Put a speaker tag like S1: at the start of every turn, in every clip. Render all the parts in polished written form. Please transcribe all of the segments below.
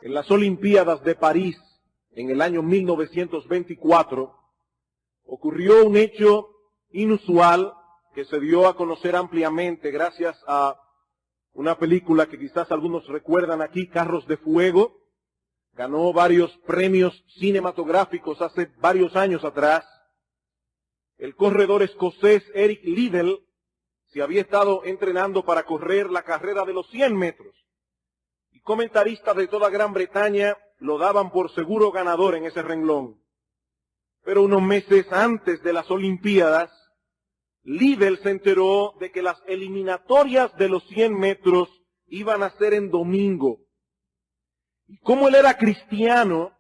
S1: En las Olimpiadas de París, en el año 1924, ocurrió un hecho inusual que se dio a conocer ampliamente gracias a una película que quizás algunos recuerdan aquí, Carros de Fuego. Ganó varios premios cinematográficos hace varios años atrás. El corredor escocés Eric Liddell se había estado entrenando para correr la carrera de los 100 metros. Y comentaristas de toda Gran Bretaña lo daban por seguro ganador en ese renglón. Pero unos meses antes de las Olimpiadas, Liddell se enteró de que las eliminatorias de los 100 metros iban a ser en domingo. Y como él era cristiano,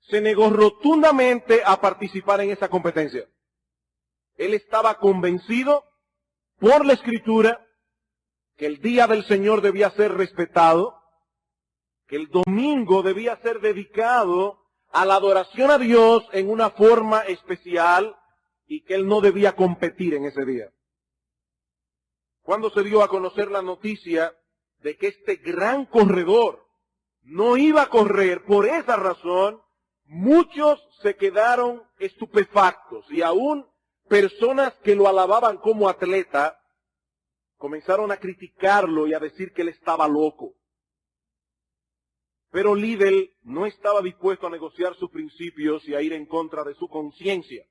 S1: se negó rotundamente a participar en esa competencia. Él estaba convencido por la Escritura que el día del Señor debía ser respetado, que el domingo debía ser dedicado a la adoración a Dios en una forma especial y que él no debía competir en ese día. Cuando se dio a conocer la noticia de que este gran corredor no iba a correr por esa razón, muchos se quedaron estupefactos y aún personas que lo alababan como atleta comenzaron a criticarlo y a decir que él estaba loco. Pero Liddell no estaba dispuesto a negociar sus principios y a ir en contra de su conciencia.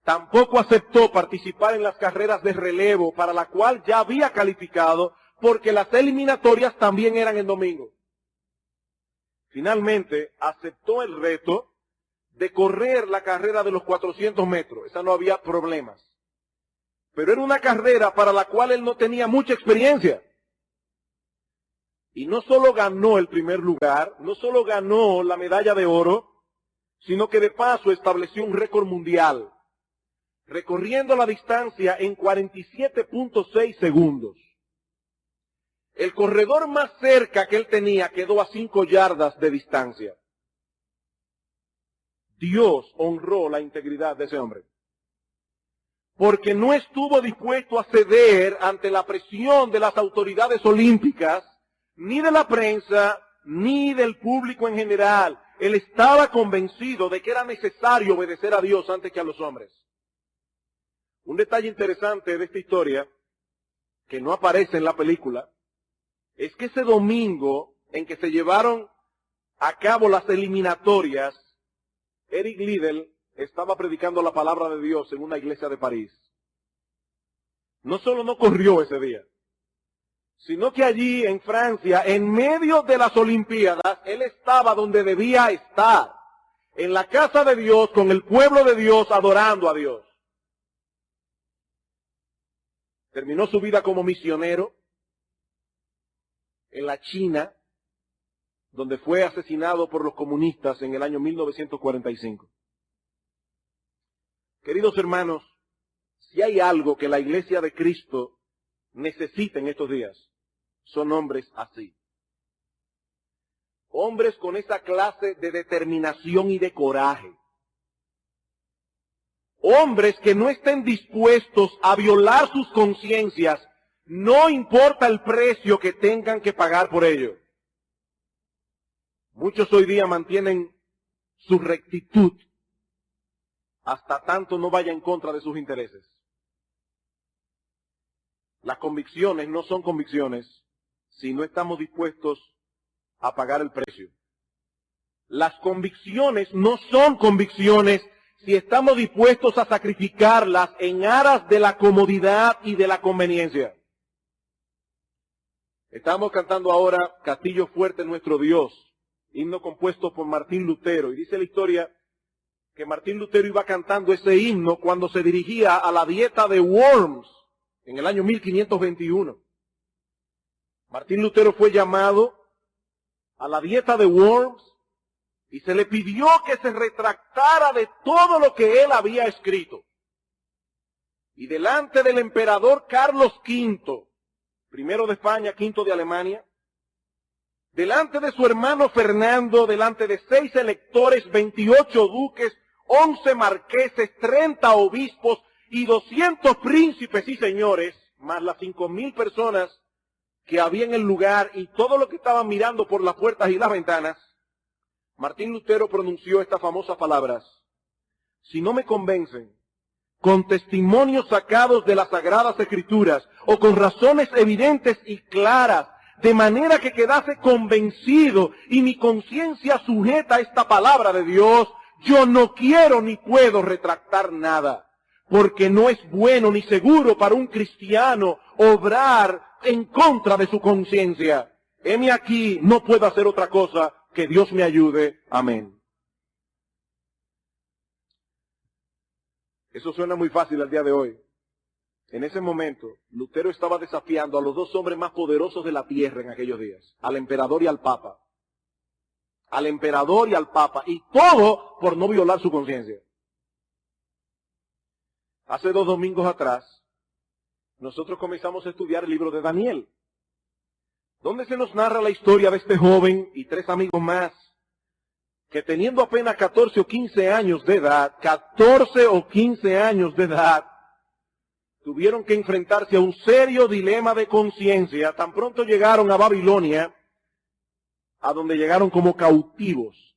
S1: Tampoco aceptó participar en las carreras de relevo para la cual ya había calificado porque las eliminatorias también eran en domingo. Finalmente aceptó el reto de correr la carrera de los 400 metros. Esa no había problemas. Pero era una carrera para la cual él no tenía mucha experiencia. Y no solo ganó el primer lugar, no solo ganó la medalla de oro, sino que de paso estableció un récord mundial, recorriendo la distancia en 47.6 segundos. El corredor más cerca que él tenía quedó a 5 yardas de distancia. Dios honró la integridad de ese hombre, porque no estuvo dispuesto a ceder ante la presión de las autoridades olímpicas, ni de la prensa, ni del público en general. Él estaba convencido de que era necesario obedecer a Dios antes que a los hombres. Un detalle interesante de esta historia, que no aparece en la película, es que ese domingo en que se llevaron a cabo las eliminatorias, Eric Liddell estaba predicando la palabra de Dios en una iglesia de París. No solo no corrió ese día, sino que allí en Francia, en medio de las Olimpiadas, él estaba donde debía estar, en la casa de Dios, con el pueblo de Dios, adorando a Dios. Terminó su vida como misionero en la China, donde fue asesinado por los comunistas en el año 1945. Queridos hermanos, si hay algo que la Iglesia de Cristo necesita en estos días, son hombres así. Hombres con esa clase de determinación y de coraje. Hombres que no estén dispuestos a violar sus conciencias, no importa el precio que tengan que pagar por ello. Muchos hoy día mantienen su rectitud hasta tanto no vaya en contra de sus intereses. Las convicciones no son convicciones si no estamos dispuestos a pagar el precio. Las convicciones no son convicciones si estamos dispuestos a sacrificarlas en aras de la comodidad y de la conveniencia. Estamos cantando ahora Castillo Fuerte Nuestro Dios, himno compuesto por Martín Lutero, y dice la historia que Martín Lutero iba cantando ese himno cuando se dirigía a la dieta de Worms en el año 1521. Martín Lutero fue llamado a la dieta de Worms y se le pidió que se retractara de todo lo que él había escrito. Y delante del emperador Carlos V, primero de España, quinto de Alemania, delante de su hermano Fernando, delante de 6 electores, 28 duques, 11 marqueses, 30 obispos y 200 príncipes y señores, más las 5.000 personas que había en el lugar y todo lo que estaban mirando por las puertas y las ventanas, Martín Lutero pronunció estas famosas palabras: si no me convencen con testimonios sacados de las Sagradas Escrituras o con razones evidentes y claras, de manera que quedase convencido y mi conciencia sujeta a esta palabra de Dios, yo no quiero ni puedo retractar nada, porque no es bueno ni seguro para un cristiano obrar en contra de su conciencia. Heme aquí, no puedo hacer otra cosa, que Dios me ayude. Amén. Eso suena muy fácil al día de hoy. En ese momento, Lutero estaba desafiando a los dos hombres más poderosos de la tierra en aquellos días, al emperador y al papa. Al emperador y al papa, y todo por no violar su conciencia. Hace 2 domingos atrás, nosotros comenzamos a estudiar el libro de Daniel, donde se nos narra la historia de este joven y 3 amigos más, que teniendo apenas 14 o 15 años de edad, tuvieron que enfrentarse a un serio dilema de conciencia. Tan pronto llegaron a Babilonia, a donde llegaron como cautivos.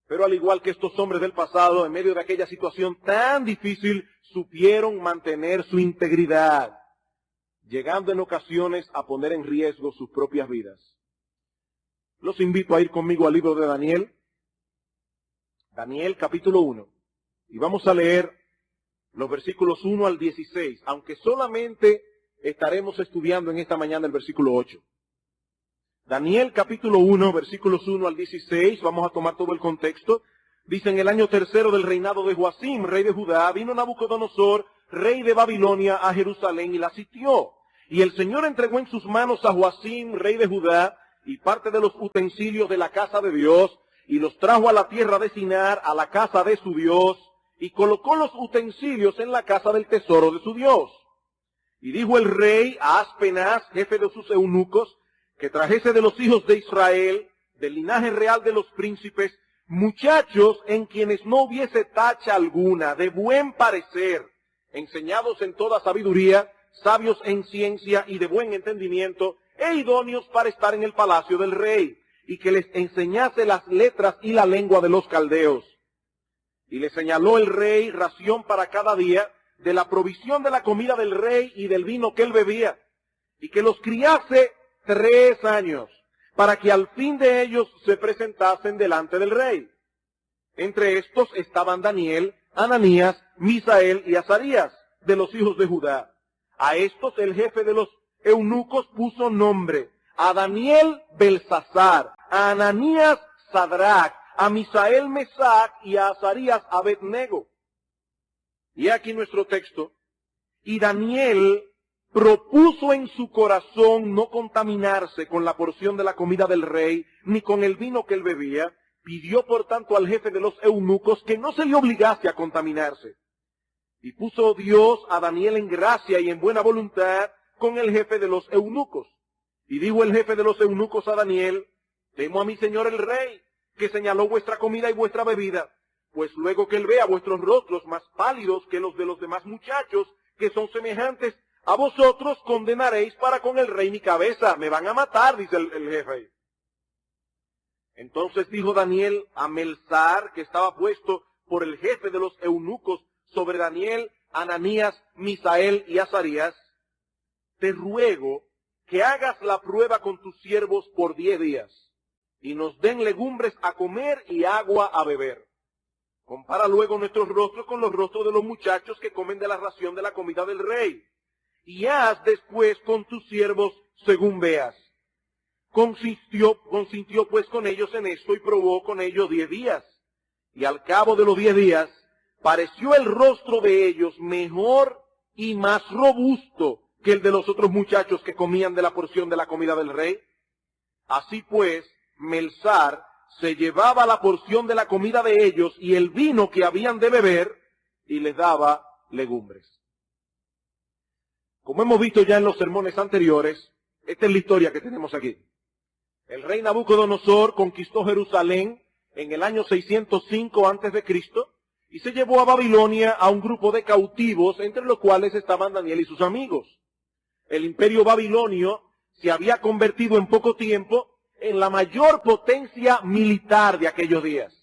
S1: Pero al igual que estos hombres del pasado, en medio de aquella situación tan difícil, supieron mantener su integridad, llegando en ocasiones a poner en riesgo sus propias vidas. Los invito a ir conmigo al libro de Daniel, Daniel capítulo 1, y vamos a leer los versículos 1 al 16, aunque solamente estaremos estudiando en esta mañana el versículo 8. Daniel capítulo 1, versículos 1 al 16, vamos a tomar todo el contexto. Dice: en el año 3 del reinado de Joacim, rey de Judá, vino Nabucodonosor, rey de Babilonia, a Jerusalén y la sitió. Y el Señor entregó en sus manos a Joacim, rey de Judá, y parte de los utensilios de la casa de Dios, y los trajo a la tierra de Sinar, a la casa de su Dios, y colocó los utensilios en la casa del tesoro de su Dios. Y dijo el rey a Aspenaz, jefe de sus eunucos, que trajese de los hijos de Israel, del linaje real de los príncipes, muchachos en quienes no hubiese tacha alguna, de buen parecer, enseñados en toda sabiduría, sabios en ciencia y de buen entendimiento, e idóneos para estar en el palacio del rey, y que les enseñase las letras y la lengua de los caldeos. Y le señaló el rey ración para cada día, de la provisión de la comida del rey y del vino que él bebía, y que los criase 3 años, para que al fin de ellos se presentasen delante del rey. Entre estos estaban Daniel, Ananías, Misael y Azarías, de los hijos de Judá. A estos el jefe de los eunucos puso nombre: a Daniel Belsasar, a Ananías Sadrach, a Misael Mesac y a Azarías Abednego. Y aquí nuestro texto: y Daniel propuso en su corazón no contaminarse con la porción de la comida del rey, ni con el vino que él bebía. Pidió por tanto al jefe de los eunucos que no se le obligase a contaminarse. Y puso Dios a Daniel en gracia y en buena voluntad con el jefe de los eunucos. Y dijo el jefe de los eunucos a Daniel: temo a mi señor el rey, que señaló vuestra comida y vuestra bebida, pues luego que él vea vuestros rostros más pálidos que los de los demás muchachos, que son semejantes a vosotros, condenaréis para con el rey mi cabeza. Me van a matar, dice el jefe. Entonces dijo Daniel a Melsar, que estaba puesto por el jefe de los eunucos sobre Daniel, Ananías, Misael y Azarías: te ruego que hagas la prueba con tus siervos por 10 días, y nos den legumbres a comer y agua a beber. Compara luego nuestros rostros con los rostros de los muchachos que comen de la ración de la comida del rey, y haz después con tus siervos según veas. Consintió pues con ellos en esto y probó con ellos 10 días. Y al cabo de los 10 días, pareció el rostro de ellos mejor y más robusto que el de los otros muchachos que comían de la porción de la comida del rey. Así pues, Melsar se llevaba la porción de la comida de ellos y el vino que habían de beber, y les daba legumbres. Como hemos visto ya en los sermones anteriores, esta es la historia que tenemos aquí. El rey Nabucodonosor conquistó Jerusalén en el año 605 a.C. y se llevó a Babilonia a un grupo de cautivos, entre los cuales estaban Daniel y sus amigos. el imperio babilonio se había convertido en poco tiempo en la mayor potencia militar de aquellos días.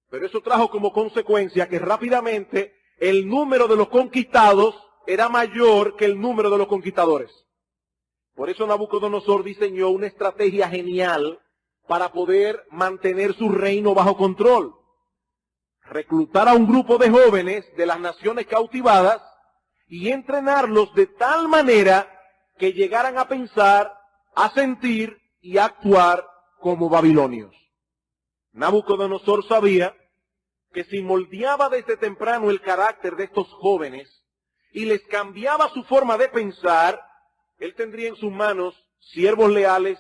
S1: Pero eso trajo como consecuencia que rápidamente el número de los conquistados era mayor que el número de los conquistadores. Por eso Nabucodonosor diseñó una estrategia genial para poder mantener su reino bajo control. Reclutar a un grupo de jóvenes de las naciones cautivadas y entrenarlos de tal manera que llegaran a pensar, a sentir y a actuar como babilonios. Nabucodonosor sabía que si moldeaba desde temprano el carácter de estos jóvenes y les cambiaba su forma de pensar, él tendría en sus manos siervos leales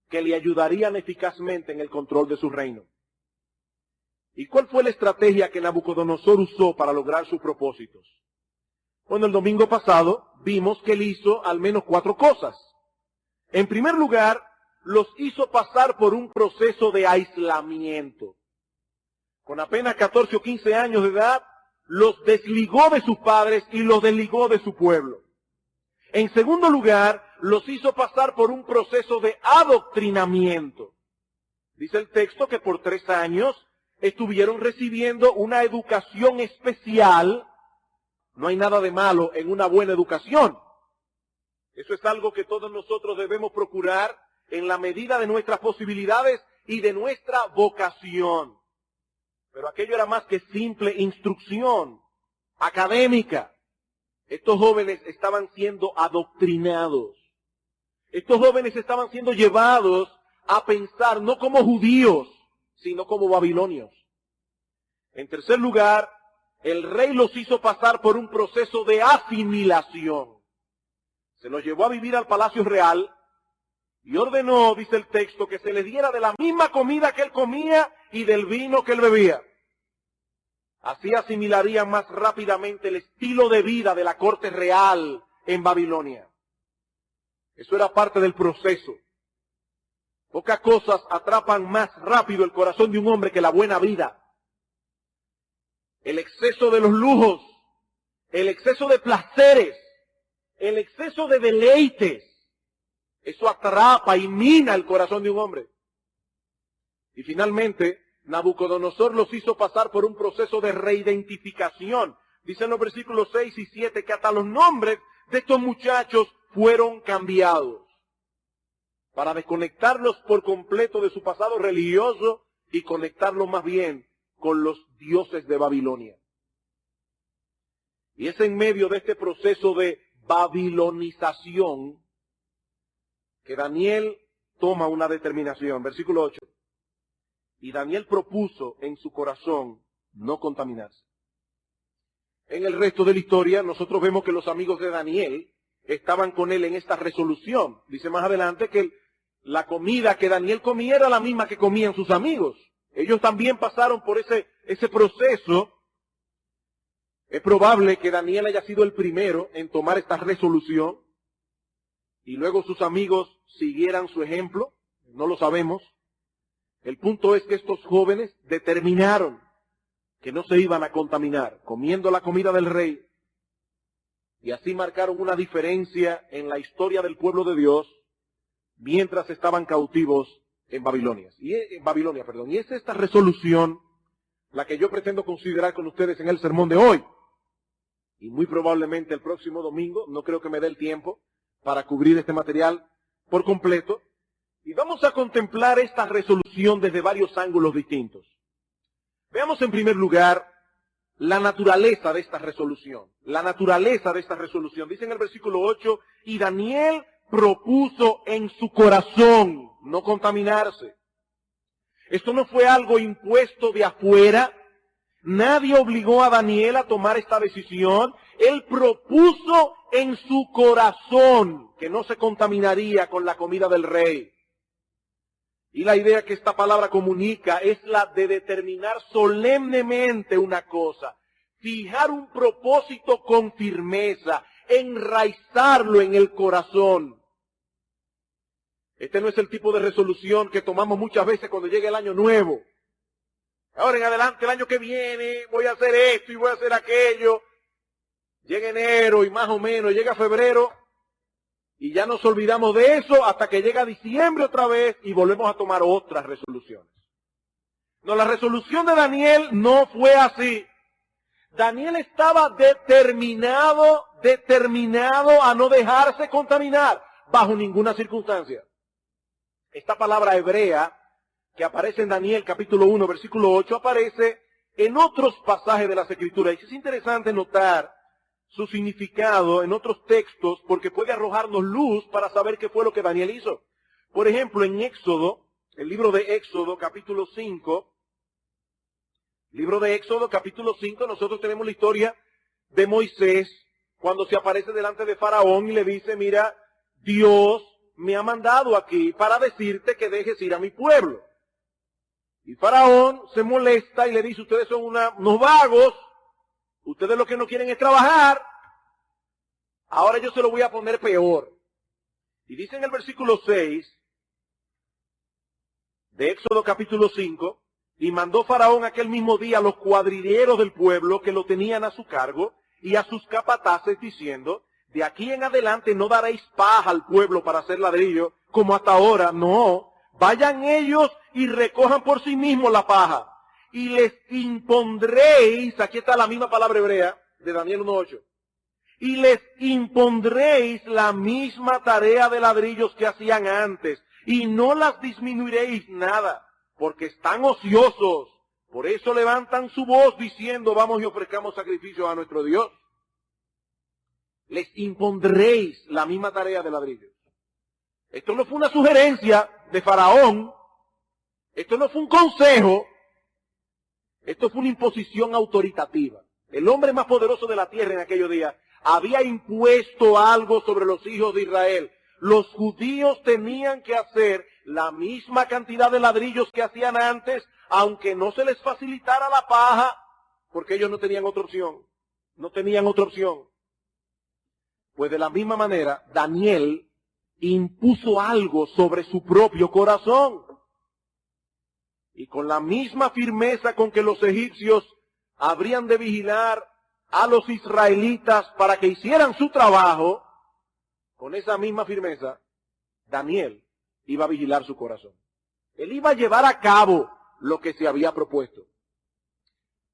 S1: que le ayudarían eficazmente en el control de su reino. ¿Y cuál fue la estrategia que Nabucodonosor usó para lograr sus propósitos? Bueno, el domingo pasado vimos que él hizo al menos 4 cosas. En primer lugar, los hizo pasar por un proceso de aislamiento. Con apenas 14 o 15 años de edad, los desligó de sus padres y los desligó de su pueblo. En segundo lugar, los hizo pasar por un proceso de adoctrinamiento. Dice el texto que por 3 años estuvieron recibiendo una educación especial. No hay nada de malo en una buena educación. Eso es algo que todos nosotros debemos procurar en la medida de nuestras posibilidades y de nuestra vocación. Pero aquello era más que simple instrucción académica. Estos jóvenes estaban siendo adoctrinados. Estos jóvenes estaban siendo llevados a pensar no como judíos, sino como babilonios. En tercer lugar, el rey los hizo pasar por un proceso de asimilación. Se los llevó a vivir al palacio real y ordenó, dice el texto, que se les diera de la misma comida que él comía y del vino que él bebía. Así asimilarían más rápidamente el estilo de vida de la corte real en Babilonia. Eso era parte del proceso. Pocas cosas atrapan más rápido el corazón de un hombre que la buena vida. El exceso de los lujos, el exceso de placeres, el exceso de deleites, eso atrapa y mina el corazón de un hombre. Y finalmente, Nabucodonosor los hizo pasar por un proceso de reidentificación. Dicen los versículos 6 y 7 que hasta los nombres de estos muchachos fueron cambiados para desconectarlos por completo de su pasado religioso y conectarlos más bien con los dioses de Babilonia. Y es en medio de este proceso de babilonización que Daniel toma una determinación. Versículo 8. Y Daniel propuso en su corazón no contaminarse. En el resto de la historia nosotros vemos que los amigos de Daniel estaban con él en esta resolución. Dice más adelante que la comida que Daniel comía era la misma que comían sus amigos. Ellos también pasaron por ese proceso. Es probable que Daniel haya sido el primero en tomar esta resolución y luego sus amigos siguieran su ejemplo. No lo sabemos. El punto es que estos jóvenes determinaron que no se iban a contaminar comiendo la comida del rey y así marcaron una diferencia en la historia del pueblo de Dios mientras estaban cautivos en Babilonia. Y es esta resolución la que yo pretendo considerar con ustedes en el sermón de hoy. Y muy probablemente el próximo domingo, no creo que me dé el tiempo para cubrir este material por completo. Y vamos a contemplar esta resolución desde varios ángulos distintos. Veamos en primer lugar la naturaleza de esta resolución. La naturaleza de esta resolución. Dice en el versículo 8, y Daniel propuso en su corazón no contaminarse. Esto no fue algo impuesto de afuera. Nadie obligó a Daniel a tomar esta decisión. Él propuso en su corazón que no se contaminaría con la comida del rey. Y la idea que esta palabra comunica es la de determinar solemnemente una cosa, fijar un propósito con firmeza, enraizarlo en el corazón. Este no es el tipo de resolución que tomamos muchas veces cuando llega el año nuevo. Ahora en adelante, el año que viene, voy a hacer esto y voy a hacer aquello. Llega enero y más o menos, llega febrero Y ya nos olvidamos de eso hasta que llega diciembre otra vez y volvemos a tomar otras resoluciones. No, la resolución de Daniel no fue así. Daniel estaba determinado a no dejarse contaminar bajo ninguna circunstancia. Esta palabra hebrea que aparece en Daniel capítulo 1, versículo 8, aparece en otros pasajes de las Escrituras. Y es interesante notar su significado en otros textos porque puede arrojarnos luz para saber qué fue lo que Daniel hizo. Por ejemplo, en Éxodo, el libro de Éxodo capítulo 5, nosotros tenemos la historia de Moisés cuando se aparece delante de Faraón y le dice, mira, Dios me ha mandado aquí para decirte que dejes ir a mi pueblo. Y Faraón se molesta y le dice, ustedes son unos vagos, ustedes lo que no quieren es trabajar, ahora yo se lo voy a poner peor. Y dice en el versículo 6 de Éxodo capítulo 5, y mandó Faraón aquel mismo día a los cuadrilleros del pueblo que lo tenían a su cargo y a sus capataces diciendo, de aquí en adelante no daréis paja al pueblo para hacer ladrillo como hasta ahora, no, vayan ellos y recojan por sí mismos la paja. Y les impondréis, aquí está la misma palabra hebrea de Daniel 1:8, y les impondréis la misma tarea de ladrillos que hacían antes, y no las disminuiréis nada, porque están ociosos. Por eso levantan su voz diciendo, vamos y ofrezcamos sacrificios a nuestro Dios. Les impondréis la misma tarea de ladrillos. Esto no fue una sugerencia de Faraón, esto no fue un consejo, esto fue una imposición autoritativa. El hombre más poderoso de la tierra en aquellos días había impuesto algo sobre los hijos de Israel. Los judíos tenían que hacer la misma cantidad de ladrillos que hacían antes, aunque no se les facilitara la paja, porque ellos no tenían otra opción. No tenían otra opción. Pues de la misma manera, Daniel impuso algo sobre su propio corazón. Y con la misma firmeza con que los egipcios habrían de vigilar a los israelitas para que hicieran su trabajo, con esa misma firmeza, Daniel iba a vigilar su corazón. Él iba a llevar a cabo lo que se había propuesto.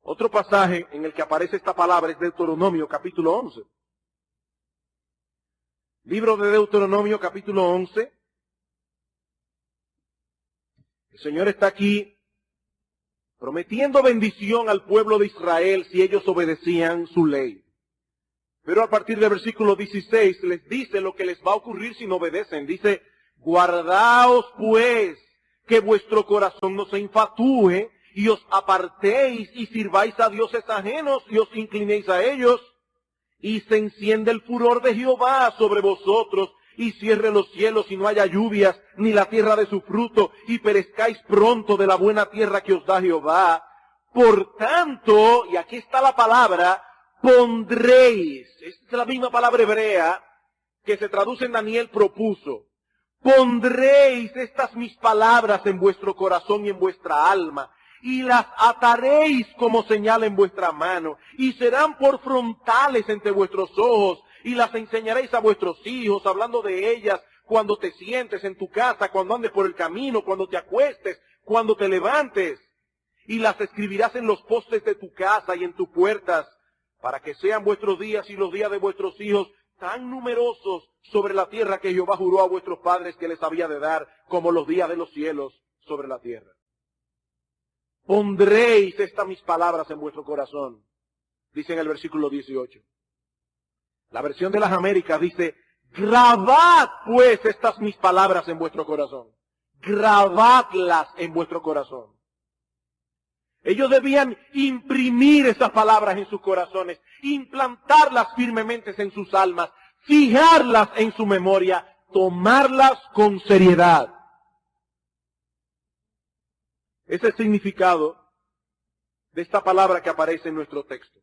S1: Otro pasaje en el que aparece esta palabra es Deuteronomio capítulo 11. Libro de Deuteronomio capítulo 11. El Señor está aquí prometiendo bendición al pueblo de Israel si ellos obedecían su ley. Pero a partir del versículo 16 les dice lo que les va a ocurrir si no obedecen. Dice, guardaos pues que vuestro corazón no se infatúe y os apartéis y sirváis a dioses ajenos y os inclinéis a ellos. Y se enciende el furor de Jehová sobre vosotros y cierre los cielos y no haya lluvias ni la tierra de su fruto y perezcáis pronto de la buena tierra que os da Jehová. Por tanto, y aquí está la palabra, pondréis, esta es la misma palabra hebrea que se traduce en Daniel propuso, pondréis estas mis palabras en vuestro corazón y en vuestra alma, y las ataréis como señal en vuestra mano, y serán por frontales entre vuestros ojos, y las enseñaréis a vuestros hijos, hablando de ellas cuando te sientes en tu casa, cuando andes por el camino, cuando te acuestes, cuando te levantes, y las escribirás en los postes de tu casa y en tus puertas, para que sean vuestros días y los días de vuestros hijos tan numerosos sobre la tierra que Jehová juró a vuestros padres que les había de dar, como los días de los cielos sobre la tierra. Pondréis estas mis palabras en vuestro corazón, dice en el versículo 18. La versión de las Américas dice, grabad pues estas mis palabras en vuestro corazón. Grabadlas en vuestro corazón. Ellos debían imprimir esas palabras en sus corazones, implantarlas firmemente en sus almas, fijarlas en su memoria, tomarlas con seriedad. Ese es el significado de esta palabra que aparece en nuestro texto.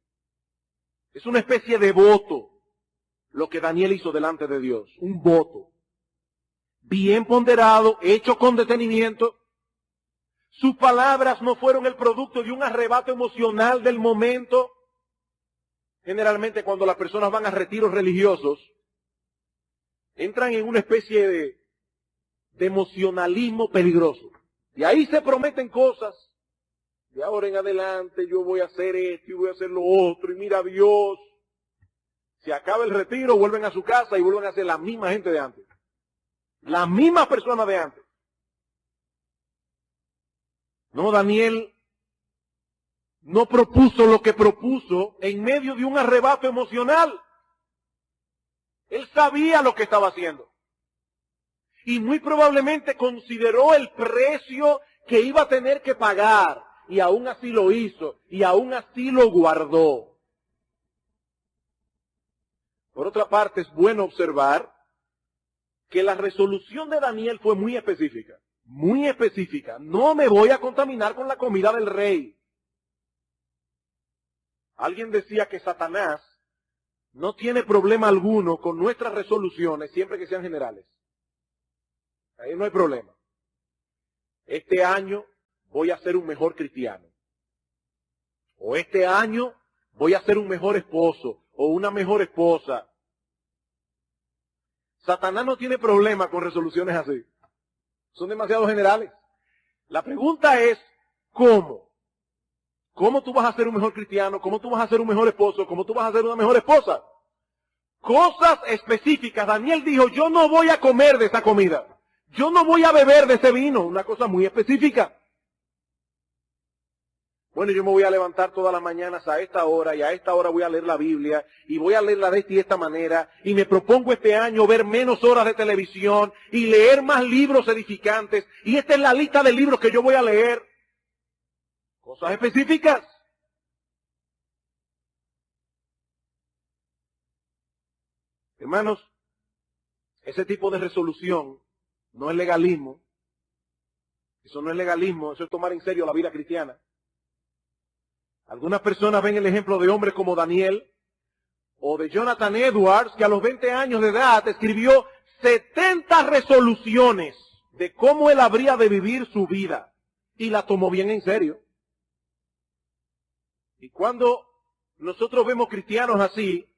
S1: Es una especie de voto lo que Daniel hizo delante de Dios. Un voto. Bien ponderado, hecho con detenimiento. Sus palabras no fueron el producto de un arrebato emocional del momento. Generalmente cuando las personas van a retiros religiosos, entran en una especie de emocionalismo peligroso. Y ahí se prometen cosas. De ahora en adelante yo voy a hacer esto y voy a hacer lo otro. Y mira Dios. Se acaba el retiro, vuelven a su casa y vuelven a ser la misma gente de antes. Las mismas personas de antes. No, Daniel no propuso lo que propuso en medio de un arrebato emocional. Él sabía lo que estaba haciendo. Y muy probablemente consideró el precio que iba a tener que pagar. Y aún así lo hizo. Y aún así lo guardó. Por otra parte, es bueno observar que la resolución de Daniel fue muy específica. Muy específica. No me voy a contaminar con la comida del rey. Alguien decía que Satanás no tiene problema alguno con nuestras resoluciones siempre que sean generales. Ahí no hay problema. Este año voy a ser un mejor cristiano. O este año voy a ser un mejor esposo o una mejor esposa. Satanás no tiene problema con resoluciones así. Son demasiado generales. La pregunta es, ¿cómo? ¿Cómo tú vas a ser un mejor cristiano? ¿Cómo tú vas a ser un mejor esposo? ¿Cómo tú vas a ser una mejor esposa? Cosas específicas. Daniel dijo, yo no voy a comer de esa comida. Yo no voy a beber de ese vino. Una cosa muy específica. Bueno, yo me voy a levantar todas las mañanas a esta hora y a esta hora voy a leer la Biblia y voy a leerla de esta y esta manera y me propongo este año ver menos horas de televisión y leer más libros edificantes y esta es la lista de libros que yo voy a leer. Cosas específicas. Hermanos, ese tipo de resolución no es legalismo. Eso no es legalismo, eso es tomar en serio la vida cristiana. Algunas personas ven el ejemplo de hombres como Daniel o de Jonathan Edwards, que a los 20 años de edad escribió 70 resoluciones de cómo él habría de vivir su vida y la tomó bien en serio. Y cuando nosotros vemos cristianos así,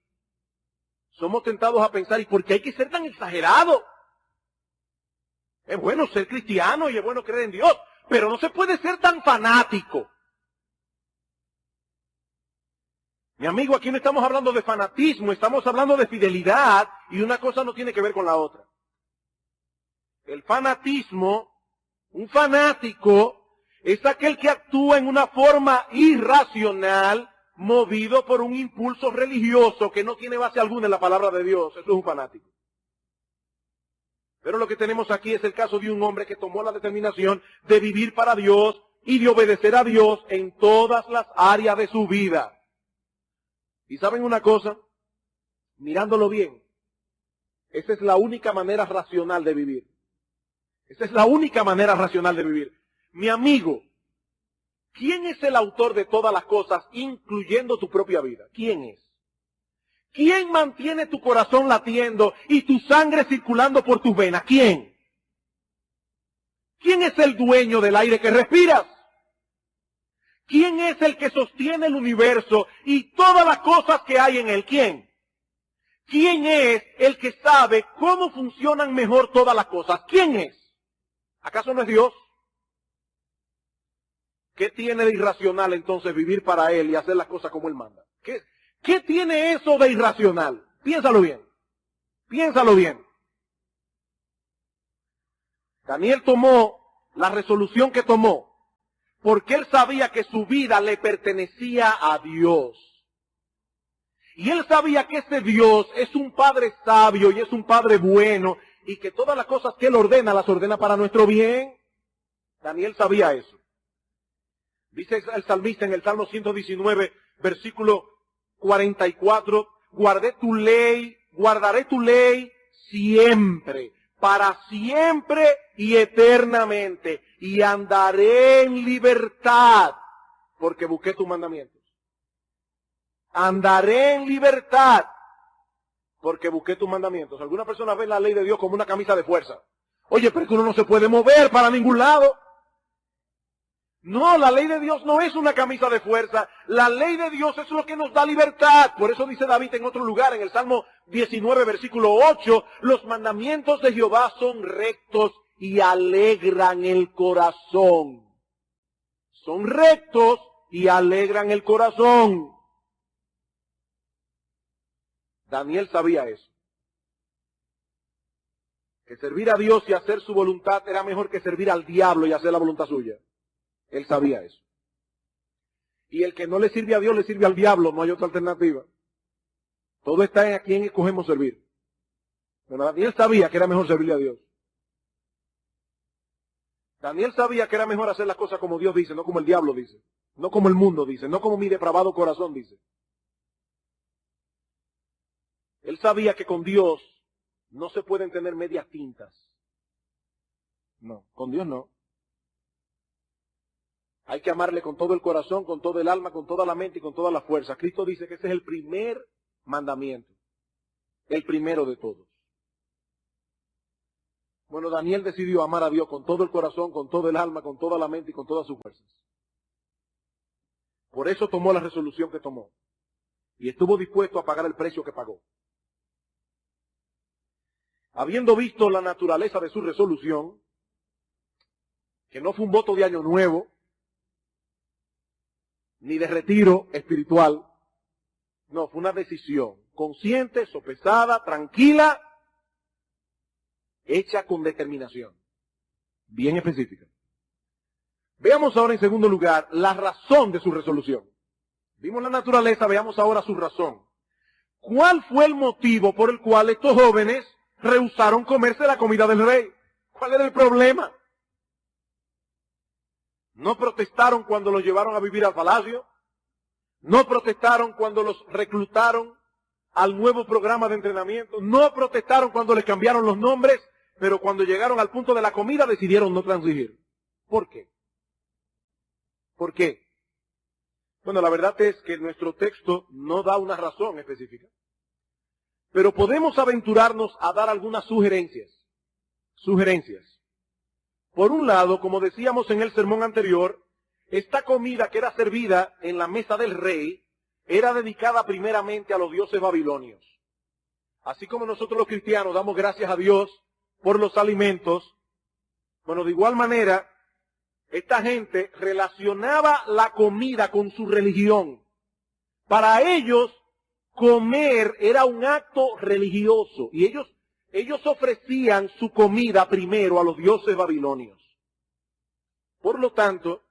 S1: somos tentados a pensar, ¿y por qué hay que ser tan exagerado? Es bueno ser cristiano y es bueno creer en Dios, pero no se puede ser tan fanático. Mi amigo, aquí no estamos hablando de fanatismo, estamos hablando de fidelidad y una cosa no tiene que ver con la otra. El fanatismo, un fanático, es aquel que actúa en una forma irracional, movido por un impulso religioso que no tiene base alguna en la palabra de Dios. Eso es un fanático. Pero lo que tenemos aquí es el caso de un hombre que tomó la determinación de vivir para Dios y de obedecer a Dios en todas las áreas de su vida. Y ¿saben una cosa? Mirándolo bien, esa es la única manera racional de vivir. Esa es la única manera racional de vivir. Mi amigo, ¿quién es el autor de todas las cosas, incluyendo tu propia vida? ¿Quién es? ¿Quién mantiene tu corazón latiendo y tu sangre circulando por tus venas? ¿Quién? ¿Quién es el dueño del aire que respiras? ¿Quién es el que sostiene el universo y todas las cosas que hay en él? ¿Quién? ¿Quién es el que sabe cómo funcionan mejor todas las cosas? ¿Quién es? ¿Acaso no es Dios? ¿Qué tiene de irracional entonces vivir para Él y hacer las cosas como Él manda? ¿Qué tiene eso de irracional? Piénsalo bien. Piénsalo bien. Daniel tomó la resolución que tomó porque él sabía que su vida le pertenecía a Dios. Y él sabía que ese Dios es un Padre sabio y es un Padre bueno y que todas las cosas que Él ordena las ordena para nuestro bien. Daniel sabía eso. Dice el salmista en el Salmo 119, versículo 44, guardaré tu ley siempre, para siempre y eternamente, y andaré en libertad, porque busqué tus mandamientos. Andaré en libertad, porque busqué tus mandamientos. Algunas personas ven la ley de Dios como una camisa de fuerza. Oye, pero es que uno no se puede mover para ningún lado. No, la ley de Dios no es una camisa de fuerza. La ley de Dios es lo que nos da libertad. Por eso dice David en otro lugar, en el Salmo 19, versículo 8, los mandamientos de Jehová son rectos y alegran el corazón. Son rectos y alegran el corazón. Daniel sabía eso. Que servir a Dios y hacer su voluntad era mejor que servir al diablo y hacer la voluntad suya. Él sabía eso. Y el que no le sirve a Dios le sirve al diablo, no hay otra alternativa. Todo está en a quién escogemos servir. Pero Daniel sabía que era mejor servirle a Dios. Daniel sabía que era mejor hacer las cosas como Dios dice, no como el diablo dice. No como el mundo dice, no como mi depravado corazón dice. Él sabía que con Dios no se pueden tener medias tintas. No, con Dios no. Hay que amarle con todo el corazón, con todo el alma, con toda la mente y con toda la fuerza. Cristo dice que ese es el primer mandamiento. El primero de todos. Bueno, Daniel decidió amar a Dios con todo el corazón, con todo el alma, con toda la mente y con todas sus fuerzas. Por eso tomó la resolución que tomó. Y estuvo dispuesto a pagar el precio que pagó. Habiendo visto la naturaleza de su resolución, que no fue un voto de año nuevo, ni de retiro espiritual, no, fue una decisión consciente, sopesada, tranquila, hecha con determinación, bien específica. Veamos ahora en segundo lugar la razón de su resolución. Vimos la naturaleza, veamos ahora su razón. ¿Cuál fue el motivo por el cual estos jóvenes rehusaron comerse la comida del rey? ¿Cuál era el problema? ¿No protestaron cuando los llevaron a vivir al palacio? ¿No protestaron cuando los reclutaron al nuevo programa de entrenamiento? ¿No protestaron cuando les cambiaron los nombres? Pero cuando llegaron al punto de la comida decidieron no transigir. ¿Por qué? ¿Por qué? Bueno, la verdad es que nuestro texto no da una razón específica. Pero podemos aventurarnos a dar algunas sugerencias. Por un lado, como decíamos en el sermón anterior, esta comida que era servida en la mesa del rey era dedicada primeramente a los dioses babilonios. Así como nosotros los cristianos damos gracias a Dios por los alimentos, bueno, de igual manera, esta gente relacionaba la comida con su religión. Para ellos, comer era un acto religioso y ellos ofrecían su comida primero a los dioses babilonios. Por lo tanto,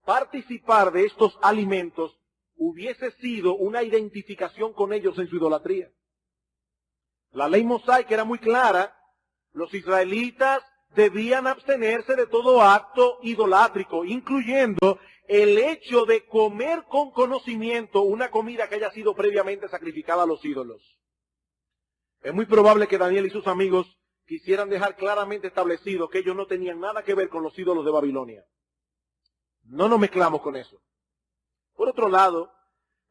S1: participar de estos alimentos hubiese sido una identificación con ellos en su idolatría. La ley mosaica era muy clara. Los israelitas debían abstenerse de todo acto idolátrico, incluyendo el hecho de comer con conocimiento una comida que haya sido previamente sacrificada a los ídolos. Es muy probable que Daniel y sus amigos quisieran dejar claramente establecido que ellos no tenían nada que ver con los ídolos de Babilonia. No nos mezclamos con eso. Por otro lado,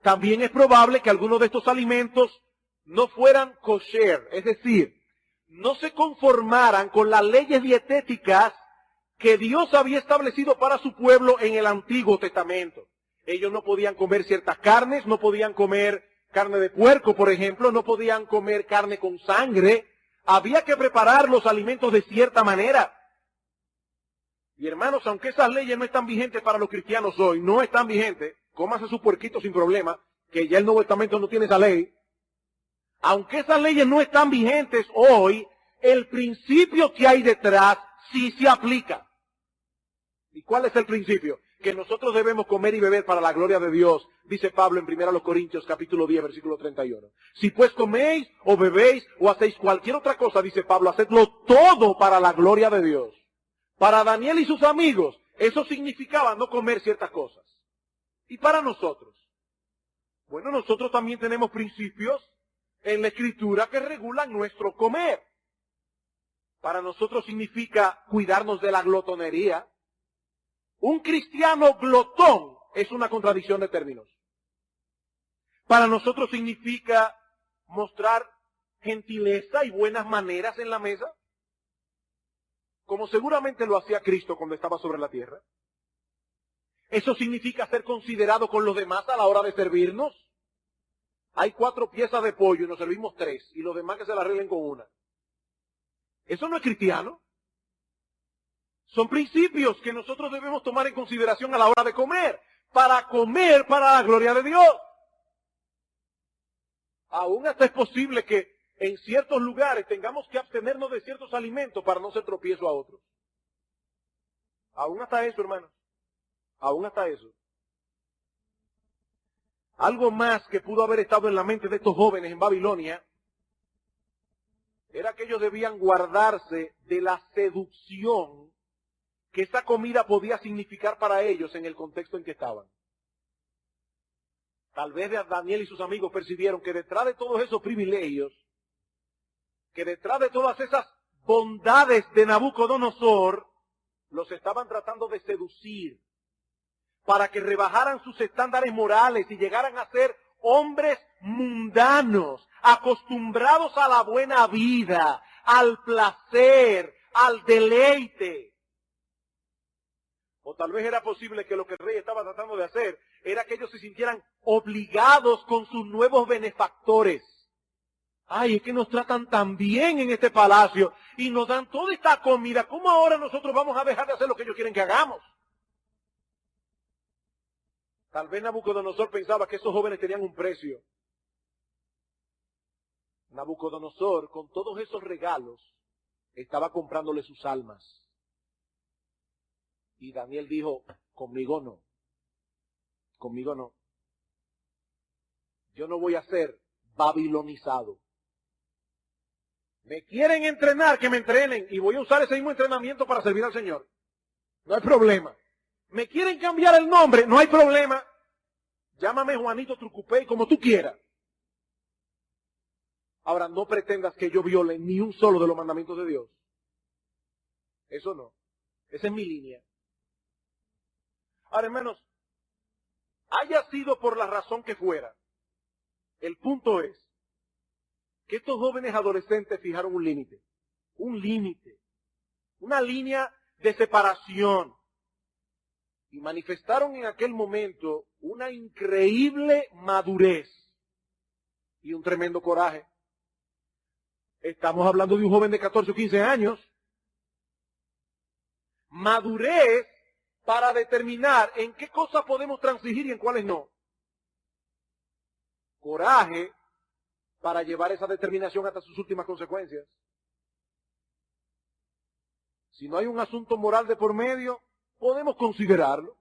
S1: también es probable que algunos de estos alimentos no fueran kosher, es decir, no se conformaran con las leyes dietéticas que Dios había establecido para su pueblo en el Antiguo Testamento. Ellos no podían comer ciertas carnes, no podían comer carne de puerco, por ejemplo, no podían comer carne con sangre. Había que preparar los alimentos de cierta manera. Y hermanos, aunque esas leyes no están vigentes para los cristianos hoy, no están vigentes, cómase su puerquito sin problema, que ya el Nuevo Testamento no tiene esa ley. Aunque esas leyes no están vigentes hoy, el principio que hay detrás sí se aplica. ¿Y cuál es el principio? Que nosotros debemos comer y beber para la gloria de Dios, dice Pablo en 1 Corintios capítulo 10, versículo 31. Si pues coméis o bebéis o hacéis cualquier otra cosa, dice Pablo, hacedlo todo para la gloria de Dios. Para Daniel y sus amigos, eso significaba no comer ciertas cosas. ¿Y para nosotros? Bueno, nosotros también tenemos principios en la Escritura que regulan nuestro comer. Para nosotros significa cuidarnos de la glotonería. Un cristiano glotón es una contradicción de términos. Para nosotros significa mostrar gentileza y buenas maneras en la mesa, como seguramente lo hacía Cristo cuando estaba sobre la tierra. ¿Eso significa ser considerado con los demás a la hora de servirnos? Hay 4 piezas de pollo y nos servimos 3, y los demás que se la arreglen con una. Eso no es cristiano. Son principios que nosotros debemos tomar en consideración a la hora de comer para la gloria de Dios. Aún hasta es posible que en ciertos lugares tengamos que abstenernos de ciertos alimentos para no ser tropiezo a otros. Aún hasta eso, hermanos. Aún hasta eso. Algo más que pudo haber estado en la mente de estos jóvenes en Babilonia era que ellos debían guardarse de la seducción que esa comida podía significar para ellos en el contexto en que estaban. Tal vez Daniel y sus amigos percibieron que detrás de todos esos privilegios, que detrás de todas esas bondades de Nabucodonosor, los estaban tratando de seducir para que rebajaran sus estándares morales y llegaran a ser hombres mundanos, acostumbrados a la buena vida, al placer, al deleite. O tal vez era posible que lo que el rey estaba tratando de hacer era que ellos se sintieran obligados con sus nuevos benefactores. Ay, es que nos tratan tan bien en este palacio y nos dan toda esta comida. ¿Cómo ahora nosotros vamos a dejar de hacer lo que ellos quieren que hagamos? Tal vez Nabucodonosor pensaba que esos jóvenes tenían un precio. Nabucodonosor, con todos esos regalos, estaba comprándole sus almas. Y Daniel dijo, conmigo no. Conmigo no. Yo no voy a ser babilonizado. Me quieren entrenar, que me entrenen. Y voy a usar ese mismo entrenamiento para servir al Señor. No hay problema. Me quieren cambiar el nombre, no hay problema. Llámame Juanito Trucupey, como tú quieras. Ahora, no pretendas que yo viole ni un solo de los mandamientos de Dios. Eso no. Esa es mi línea. Ahora, hermanos, haya sido por la razón que fuera, el punto es que estos jóvenes adolescentes fijaron un límite, una línea de separación, y manifestaron en aquel momento una increíble madurez y un tremendo coraje. Estamos hablando de un joven de 14 o 15 años. Madurez para determinar en qué cosas podemos transigir y en cuáles no. Coraje para llevar esa determinación hasta sus últimas consecuencias. Si no hay un asunto moral de por medio, podemos considerarlo.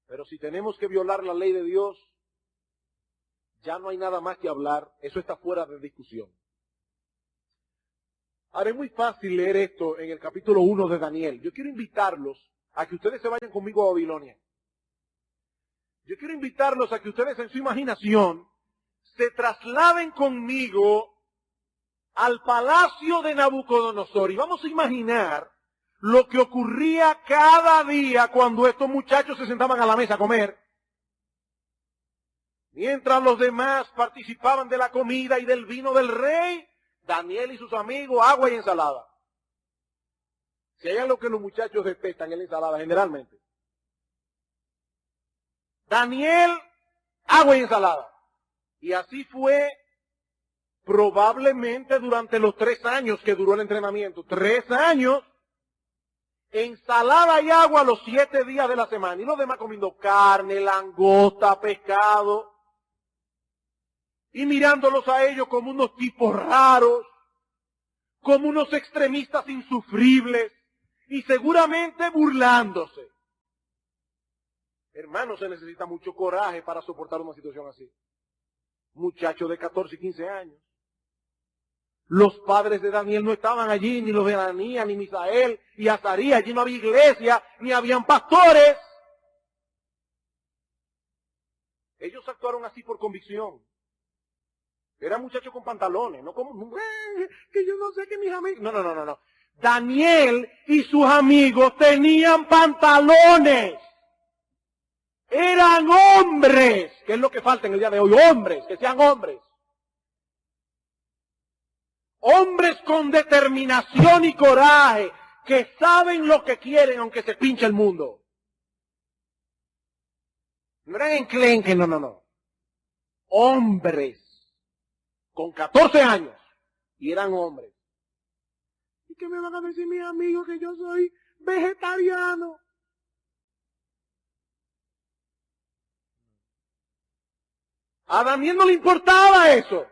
S1: Pero si tenemos que violar la ley de Dios, ya no hay nada más que hablar. Eso está fuera de discusión. Ahora es muy fácil leer esto en el capítulo 1 de Daniel. Yo quiero invitarlos a que ustedes se vayan conmigo a Babilonia. Yo quiero invitarlos a que ustedes en su imaginación se trasladen conmigo al palacio de Nabucodonosor. Y vamos a imaginar lo que ocurría cada día cuando estos muchachos se sentaban a la mesa a comer. Mientras los demás participaban de la comida y del vino del rey, Daniel y sus amigos, agua y ensalada. Si hay algo que los muchachos detestan, es la ensalada, generalmente. Daniel, agua y ensalada. Y así fue probablemente durante los 3 años que duró el entrenamiento. 3 años, ensalada y agua los 7 días de la semana. Y los demás comiendo carne, langosta, pescado. Y mirándolos a ellos como unos tipos raros, como unos extremistas insufribles, y seguramente burlándose. Hermanos, se necesita mucho coraje para soportar una situación así. Muchachos de 14 y 15 años. Los padres de Daniel no estaban allí, ni los de Ananías, ni Misael, y Azarías. Allí no había iglesia, ni habían pastores. Ellos actuaron así por convicción. Eran muchachos con pantalones, no como, que yo no sé que mis amigos... No. Daniel y sus amigos tenían pantalones. Eran hombres, que es lo que falta en el día de hoy, hombres, que sean hombres. Hombres con determinación y coraje, que saben lo que quieren aunque se pinche el mundo. No eran enclenques, no. Hombres con 14 años y eran hombres. ¿Y qué me van a decir mis amigos que yo soy vegetariano? A Daniel no le importaba eso.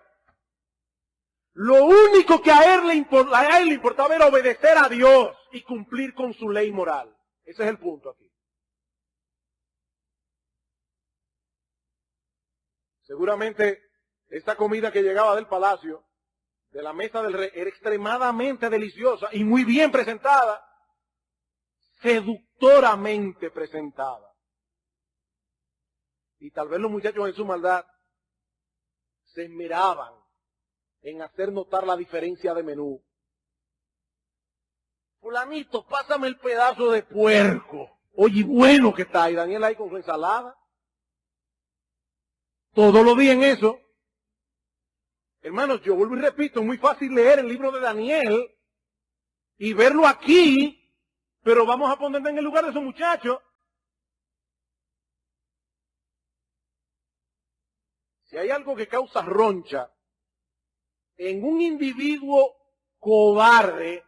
S1: Lo único que a él le importaba era obedecer a Dios y cumplir con su ley moral. Ese es el punto aquí. Seguramente esta comida que llegaba del palacio, de la mesa del rey, era extremadamente deliciosa y muy bien presentada, seductoramente presentada. Y tal vez los muchachos en su maldad se esmeraban en hacer notar la diferencia de menú. Fulanito, pásame el pedazo de puerco. Oye, bueno que está. Y Daniel ahí con su ensalada. Todos los días en eso. Hermanos, yo vuelvo y repito, es muy fácil leer el libro de Daniel y verlo aquí, pero vamos a ponerme en el lugar de esos muchachos. Si hay algo que causa roncha en un individuo cobarde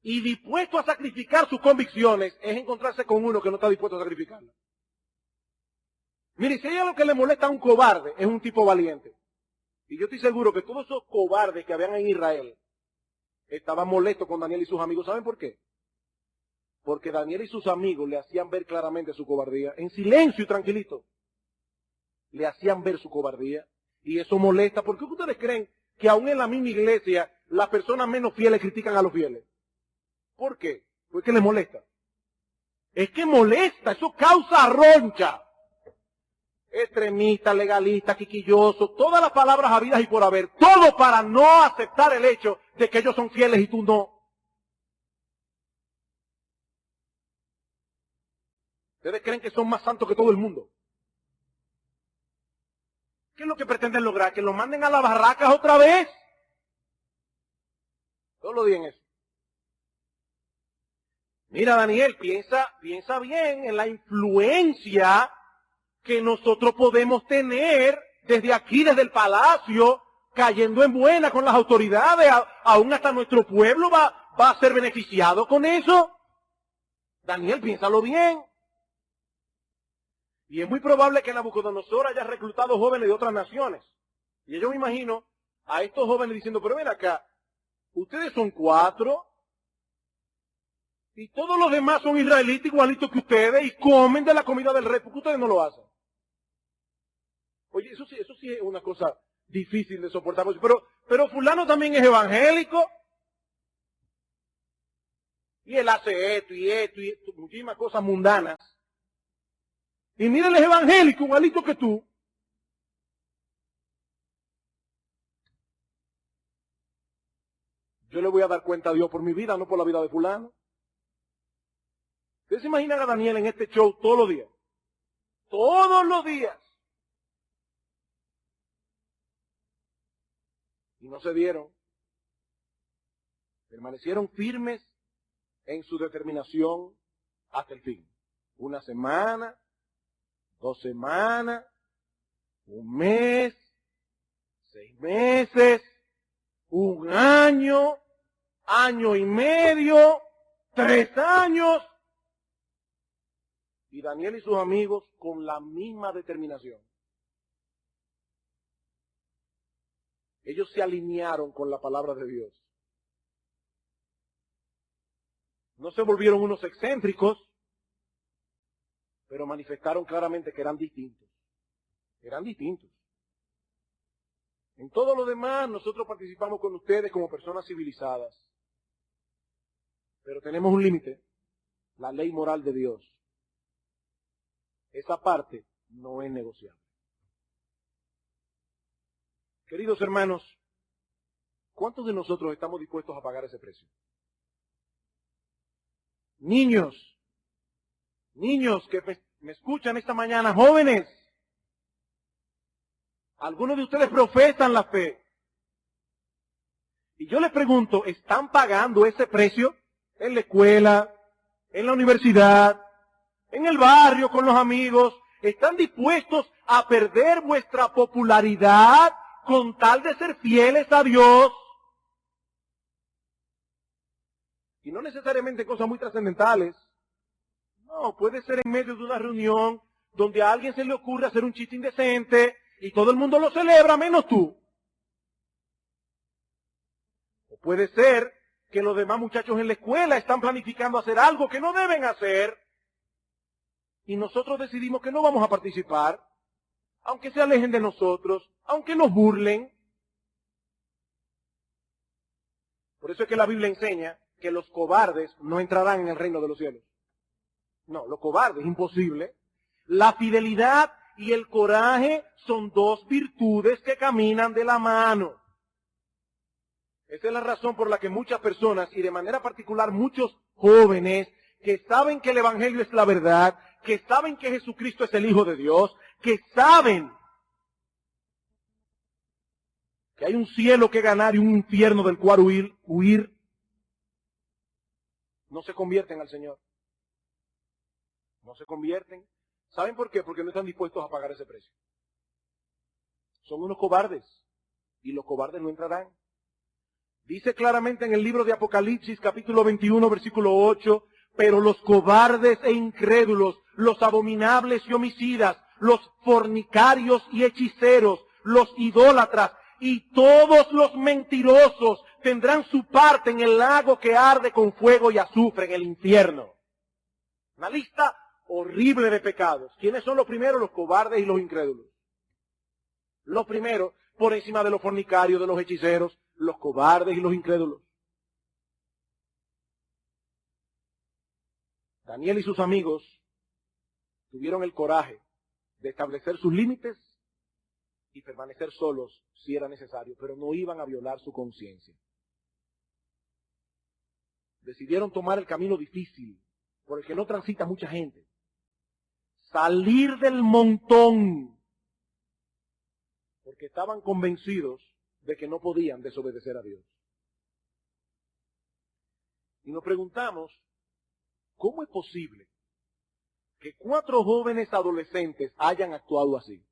S1: y dispuesto a sacrificar sus convicciones, es encontrarse con uno que no está dispuesto a sacrificarlas. Mire, si hay algo que le molesta a un cobarde, es un tipo valiente. Y yo estoy seguro que todos esos cobardes que habían en Israel estaban molestos con Daniel y sus amigos. ¿Saben por qué? Porque Daniel y sus amigos le hacían ver claramente su cobardía, en silencio y tranquilito. Le hacían ver su cobardía. Y eso molesta. ¿Por qué ustedes creen que aún en la misma iglesia las personas menos fieles critican a los fieles? ¿Por qué? Porque les molesta. Es que molesta, eso causa roncha. Extremista, legalista, quiquilloso, todas las palabras habidas y por haber, todo para no aceptar el hecho de que ellos son fieles y tú no. Ustedes creen que son más santos que todo el mundo. ¿Qué es lo que pretenden lograr? ¿Que lo manden a las barracas otra vez? Todos lo digan eso. Mira, Daniel, piensa bien en la influencia que nosotros podemos tener desde aquí, desde el palacio, cayendo en buena con las autoridades, aún hasta nuestro pueblo va a ser beneficiado con eso. Daniel, piénsalo bien. Y es muy probable que Nabucodonosor haya reclutado jóvenes de otras naciones. Y yo me imagino a estos jóvenes diciendo, pero ven acá, ustedes son 4, y todos los demás son israelitas igualitos que ustedes, y comen de la comida del rey, ¿por qué ustedes no lo hacen? Oye, eso sí es una cosa difícil de soportar. Pero fulano también es evangélico. Y él hace esto, muchísimas cosas mundanas. Y mira, él es evangélico, igualito que tú. Yo le voy a dar cuenta a Dios por mi vida, no por la vida de fulano. ¿Ustedes se imaginan a Daniel en este show todos los días? Todos los días. Y no se dieron. Permanecieron firmes en su determinación hasta el fin. 1 semana, 2 semanas, 1 mes, 6 meses, 1 año, año y medio, 3 años. Y Daniel y sus amigos con la misma determinación. Ellos se alinearon con la palabra de Dios. No se volvieron unos excéntricos, pero manifestaron claramente que eran distintos. Eran distintos. En todo lo demás, nosotros participamos con ustedes como personas civilizadas. Pero tenemos un límite, la ley moral de Dios. Esa parte no es negociable. Queridos hermanos, ¿cuántos de nosotros estamos dispuestos a pagar ese precio? Niños que me escuchan esta mañana, jóvenes, algunos de ustedes profesan la fe. Y yo les pregunto, ¿están pagando ese precio en la escuela, en la universidad, en el barrio, con los amigos, ¿Están dispuestos a perder vuestra popularidad con tal de ser fieles a Dios? Y no necesariamente cosas muy trascendentales. No, puede ser en medio de una reunión donde a alguien se le ocurre hacer un chiste indecente y todo el mundo lo celebra menos tú. O puede ser que los demás muchachos en la escuela están planificando hacer algo que no deben hacer y nosotros decidimos que no vamos a participar, aunque se alejen de nosotros, aunque nos burlen. Por eso es que la Biblia enseña que los cobardes no entrarán en el reino de los cielos. No, los cobardes, imposible. La fidelidad y el coraje son dos virtudes que caminan de la mano. Esa es la razón por la que muchas personas, y de manera particular muchos jóvenes, que saben que el Evangelio es la verdad, que saben que Jesucristo es el Hijo de Dios, que saben que hay un cielo que ganar y un infierno del cual huir, no se convierten al Señor. No se convierten. ¿Saben por qué? Porque no están dispuestos a pagar ese precio. Son unos cobardes, y los cobardes no entrarán. Dice claramente en el libro de Apocalipsis, capítulo 21, versículo 8, pero los cobardes e incrédulos, los abominables y homicidas, los fornicarios y hechiceros, los idólatras y todos los mentirosos tendrán su parte en el lago que arde con fuego y azufre, en el infierno. Una lista horrible de pecados. ¿Quiénes son los primeros? Los cobardes y los incrédulos. Los primeros, por encima de los fornicarios, de los hechiceros, los cobardes y los incrédulos. Daniel y sus amigos tuvieron el coraje de establecer sus límites y permanecer solos si era necesario, pero no iban a violar su conciencia. Decidieron tomar el camino difícil, por el que no transita mucha gente. Salir del montón, porque estaban convencidos de que no podían desobedecer a Dios. Y nos preguntamos, ¿cómo es posible que 4 jóvenes adolescentes hayan actuado así?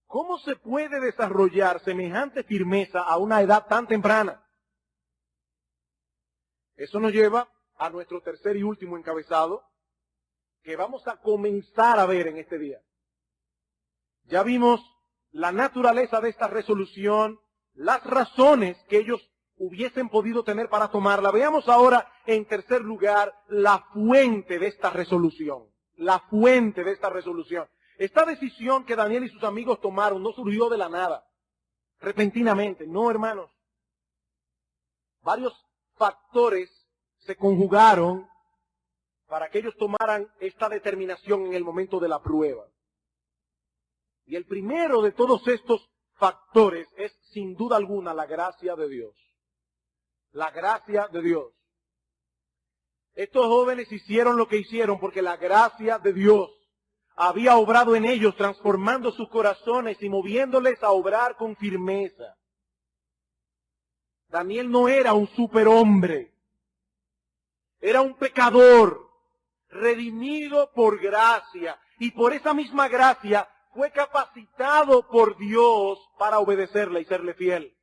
S1: ¿Cómo se puede desarrollar semejante firmeza a una edad tan temprana? Eso nos lleva a nuestro tercer y último encabezado, que vamos a comenzar a ver en este día. Ya vimos la naturaleza de esta resolución, las razones que ellos hubiesen podido tener para tomarla. Veamos ahora, en tercer lugar, la fuente de esta resolución. La fuente de esta resolución. Esta decisión que Daniel y sus amigos tomaron no surgió de la nada, repentinamente. No, hermanos. Varios factores se conjugaron para que ellos tomaran esta determinación en el momento de la prueba. Y el primero de todos estos factores es, sin duda alguna, la gracia de Dios. La gracia de Dios. Estos jóvenes hicieron lo que hicieron porque la gracia de Dios había obrado en ellos, transformando sus corazones y moviéndoles a obrar con firmeza. Daniel no era un superhombre. Era un pecador, redimido por gracia. Y por esa misma gracia fue capacitado por Dios para obedecerle y serle fiel.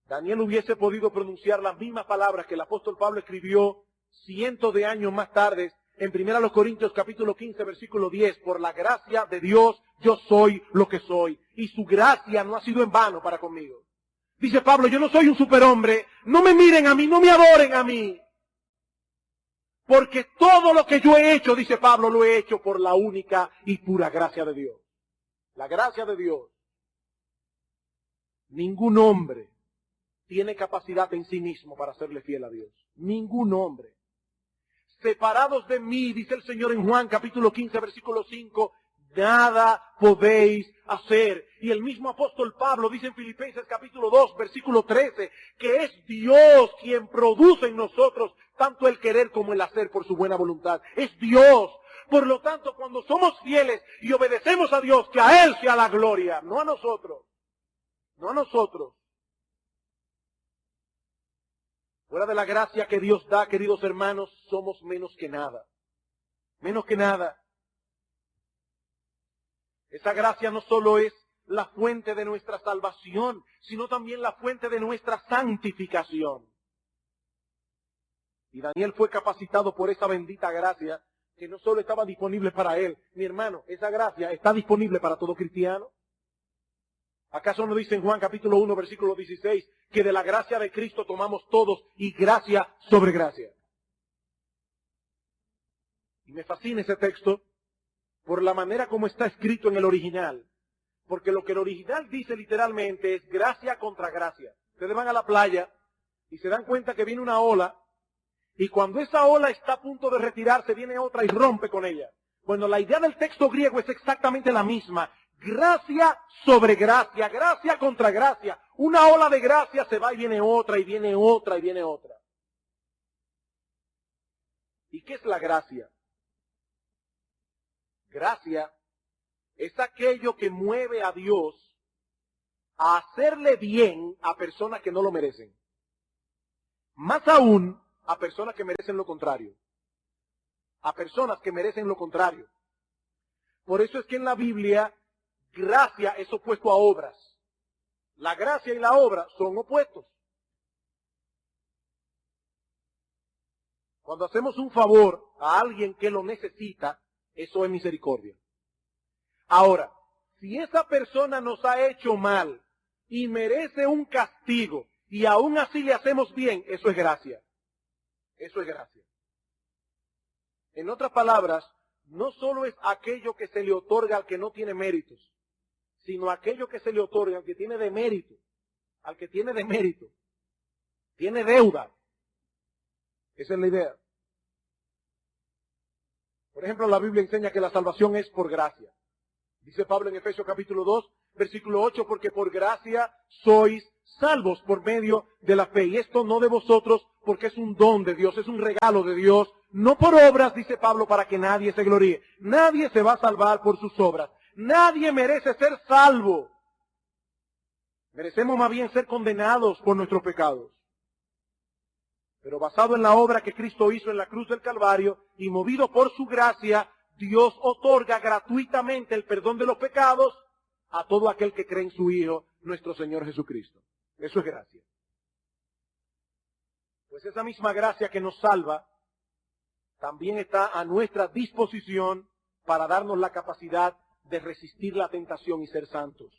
S1: Daniel hubiese podido pronunciar las mismas palabras que el apóstol Pablo escribió cientos de años más tarde en 1 Corintios capítulo 15 versículo 10. Por la gracia de Dios yo soy lo que soy. Y su gracia no ha sido en vano para conmigo. Dice Pablo, yo no soy un superhombre. No me miren a mí, no me adoren a mí. Porque todo lo que yo he hecho, dice Pablo, lo he hecho por la única y pura gracia de Dios. La gracia de Dios. Ningún hombre tiene capacidad en sí mismo para serle fiel a Dios. Ningún hombre. Separados de mí, dice el Señor en Juan capítulo 15, versículo 5, nada podéis hacer. Y el mismo apóstol Pablo dice en Filipenses capítulo 2, versículo 13, que es Dios quien produce en nosotros tanto el querer como el hacer por su buena voluntad. Es Dios. Por lo tanto, cuando somos fieles y obedecemos a Dios, que a Él sea la gloria, no a nosotros. No a nosotros. Fuera de la gracia que Dios da, queridos hermanos, somos menos que nada. Menos que nada. Esa gracia no solo es la fuente de nuestra salvación, sino también la fuente de nuestra santificación. Y Daniel fue capacitado por esa bendita gracia que no solo estaba disponible para él. Mi hermano, esa gracia está disponible para todo cristiano. ¿Acaso no dice en Juan capítulo 1, versículo 16, que de la gracia de Cristo tomamos todos y gracia sobre gracia? Y me fascina ese texto por la manera como está escrito en el original. Porque lo que el original dice literalmente es gracia contra gracia. Ustedes van a la playa y se dan cuenta que viene una ola, y cuando esa ola está a punto de retirarse, viene otra y rompe con ella. Bueno, la idea del texto griego es exactamente la misma. Gracia sobre gracia, gracia contra gracia. Una ola de gracia se va y viene otra, y viene otra, y viene otra. ¿Y qué es la gracia? Gracia es aquello que mueve a Dios a hacerle bien a personas que no lo merecen. Más aún, a personas que merecen lo contrario. A personas que merecen lo contrario. Por eso es que en la Biblia, gracia es opuesto a obras. La gracia y la obra son opuestos. Cuando hacemos un favor a alguien que lo necesita, eso es misericordia. Ahora, si esa persona nos ha hecho mal y merece un castigo y aún así le hacemos bien, eso es gracia. Eso es gracia. En otras palabras, no solo es aquello que se le otorga al que no tiene méritos, sino aquello que se le otorga al que tiene demérito. Al que tiene demérito. Tiene deuda. Esa es la idea. Por ejemplo, la Biblia enseña que la salvación es por gracia. Dice Pablo en Efesios capítulo 2, versículo 8, porque por gracia sois salvos por medio de la fe. Y esto no de vosotros, porque es un don de Dios, es un regalo de Dios. No por obras, dice Pablo, para que nadie se gloríe. Nadie se va a salvar por sus obras. Nadie merece ser salvo. Merecemos más bien ser condenados por nuestros pecados. Pero basado en la obra que Cristo hizo en la cruz del Calvario y movido por su gracia, Dios otorga gratuitamente el perdón de los pecados a todo aquel que cree en su Hijo, nuestro Señor Jesucristo. Eso es gracia. Pues esa misma gracia que nos salva también está a nuestra disposición para darnos la capacidad de resistir la tentación y ser santos.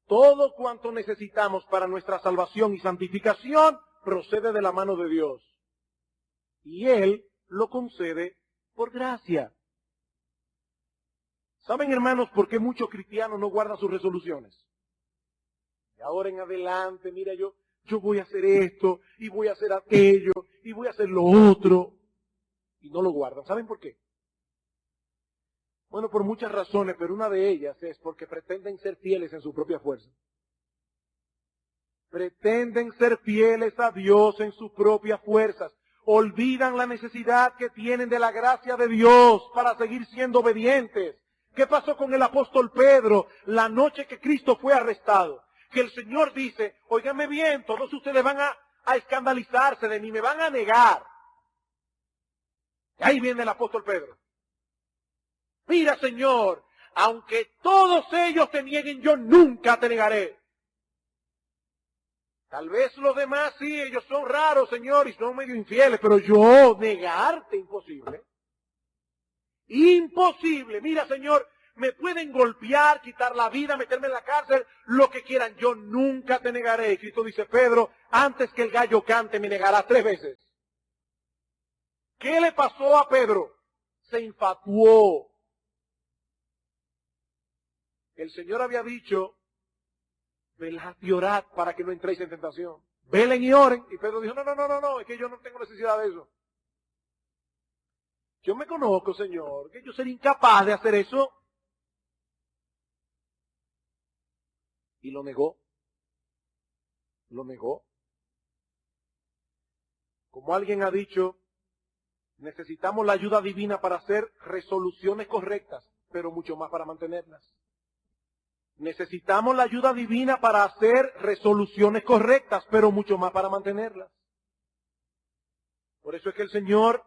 S1: Todo cuanto necesitamos para nuestra salvación y santificación procede de la mano de Dios. Y Él lo concede por gracia. ¿Saben, hermanos, por qué muchos cristianos no guardan sus resoluciones? De ahora en adelante, mira, yo voy a hacer esto, y voy a hacer aquello, y voy a hacer lo otro. Y no lo guardan. ¿Saben por qué? Bueno, por muchas razones, pero una de ellas es porque pretenden ser fieles en su propia fuerza. Pretenden ser fieles a Dios en sus propias fuerzas. Olvidan la necesidad que tienen de la gracia de Dios para seguir siendo obedientes. ¿Qué pasó con el apóstol Pedro la noche que Cristo fue arrestado? Que el Señor dice, óigame bien, todos ustedes van a escandalizarse de mí, me van a negar. Y ahí viene el apóstol Pedro. Mira, Señor, aunque todos ellos te nieguen, yo nunca te negaré. Tal vez los demás sí, ellos son raros, Señor, y son medio infieles, pero yo negarte, imposible. Imposible. Mira, Señor, me pueden golpear, quitar la vida, meterme en la cárcel, lo que quieran, yo nunca te negaré. Y Cristo dice, Pedro, antes que el gallo cante, me negarás 3 veces. ¿Qué le pasó a Pedro? Se infatuó. El Señor había dicho, velad y orad para que no entréis en tentación. Velen y oren. Y Pedro dijo, no, es que yo no tengo necesidad de eso. Yo me conozco, Señor, que yo sería incapaz de hacer eso. Y lo negó. Lo negó. Como alguien ha dicho, necesitamos la ayuda divina para hacer resoluciones correctas, pero mucho más para mantenerlas. Necesitamos la ayuda divina para hacer resoluciones correctas, pero mucho más para mantenerlas. Por eso es que el Señor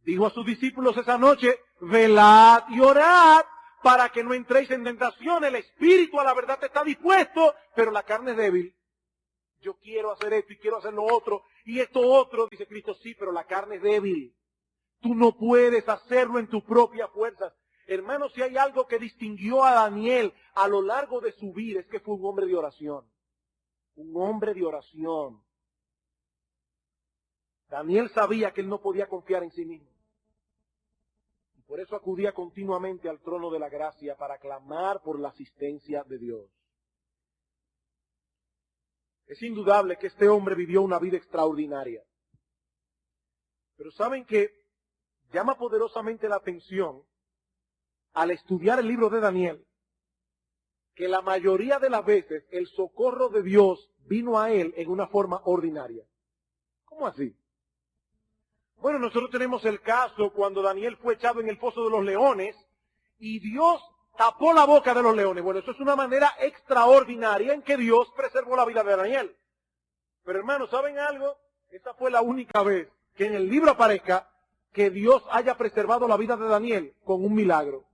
S1: dijo a sus discípulos esa noche, velad y orad para que no entréis en tentación. El espíritu a la verdad está dispuesto, pero la carne es débil. Yo quiero hacer esto y quiero hacer lo otro y esto otro, dice Cristo, sí, pero la carne es débil. Tú no puedes hacerlo en tus propias fuerzas. Hermanos, si hay algo que distinguió a Daniel a lo largo de su vida, es que fue un hombre de oración. Un hombre de oración. Daniel sabía que él no podía confiar en sí mismo. Y por eso acudía continuamente al trono de la gracia para clamar por la asistencia de Dios. Es indudable que este hombre vivió una vida extraordinaria. Pero ¿saben qué? Llama poderosamente la atención al estudiar el libro de Daniel, que la mayoría de las veces el socorro de Dios vino a él en una forma ordinaria. ¿Cómo así? Bueno, nosotros tenemos el caso cuando Daniel fue echado en el foso de los leones y Dios tapó la boca de los leones. Bueno, eso es una manera extraordinaria en que Dios preservó la vida de Daniel. Pero hermanos, ¿saben algo? Esa fue la única vez que en el libro aparezca que Dios haya preservado la vida de Daniel con un milagro.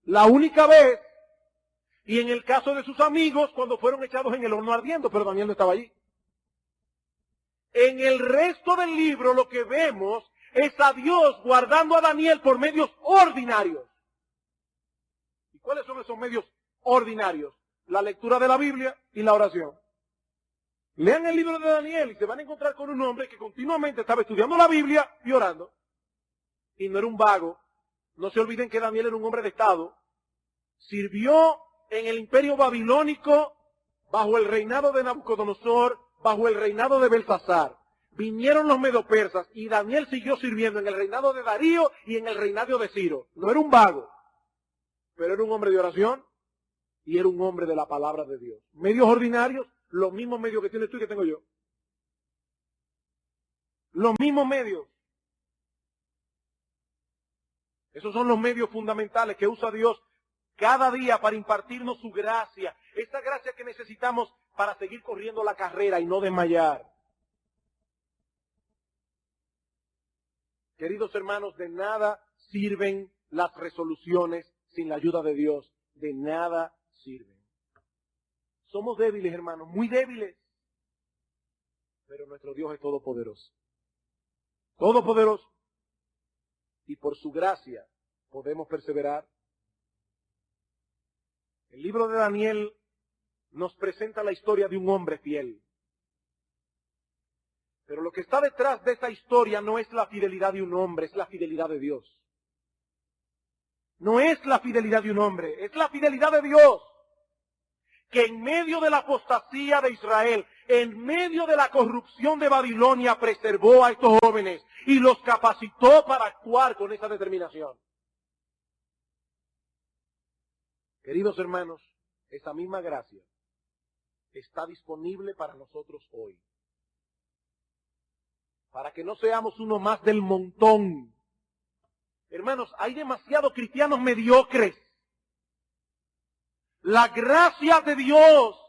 S1: La única vez. Y en el caso de sus amigos, cuando fueron echados en el horno ardiendo, pero Daniel no estaba allí. En el resto del libro lo que vemos es a Dios guardando a Daniel por medios ordinarios. ¿Y cuáles son esos medios ordinarios? La lectura de la Biblia y la oración. Lean el libro de Daniel y se van a encontrar con un hombre que continuamente estaba estudiando la Biblia y orando. Y no era un vago. No se olviden que Daniel era un hombre de Estado. Sirvió en el imperio babilónico bajo el reinado de Nabucodonosor, bajo el reinado de Belsasar. Vinieron los medopersas y Daniel siguió sirviendo en el reinado de Darío y en el reinado de Ciro. No era un vago, pero era un hombre de oración y era un hombre de la palabra de Dios. Medios ordinarios, los mismos medios que tienes tú y que tengo yo. Los mismos medios. Esos son los medios fundamentales que usa Dios cada día para impartirnos su gracia. Esa gracia que necesitamos para seguir corriendo la carrera y no desmayar. Queridos hermanos, de nada sirven las resoluciones sin la ayuda de Dios. De nada sirven. Somos débiles, hermanos, muy débiles. Pero nuestro Dios es todopoderoso. Todopoderoso. Y por su gracia podemos perseverar. El libro de Daniel nos presenta la historia de un hombre fiel. Pero lo que está detrás de esta historia no es la fidelidad de un hombre, es la fidelidad de Dios. No es la fidelidad de un hombre, es la fidelidad de Dios. Que en medio de la apostasía de Israel, en medio de la corrupción de Babilonia, preservó a estos jóvenes y los capacitó para actuar con esa determinación. Queridos hermanos, esa misma gracia está disponible para nosotros hoy. Para que no seamos uno más del montón. Hermanos, hay demasiados cristianos mediocres. La gracia de Dios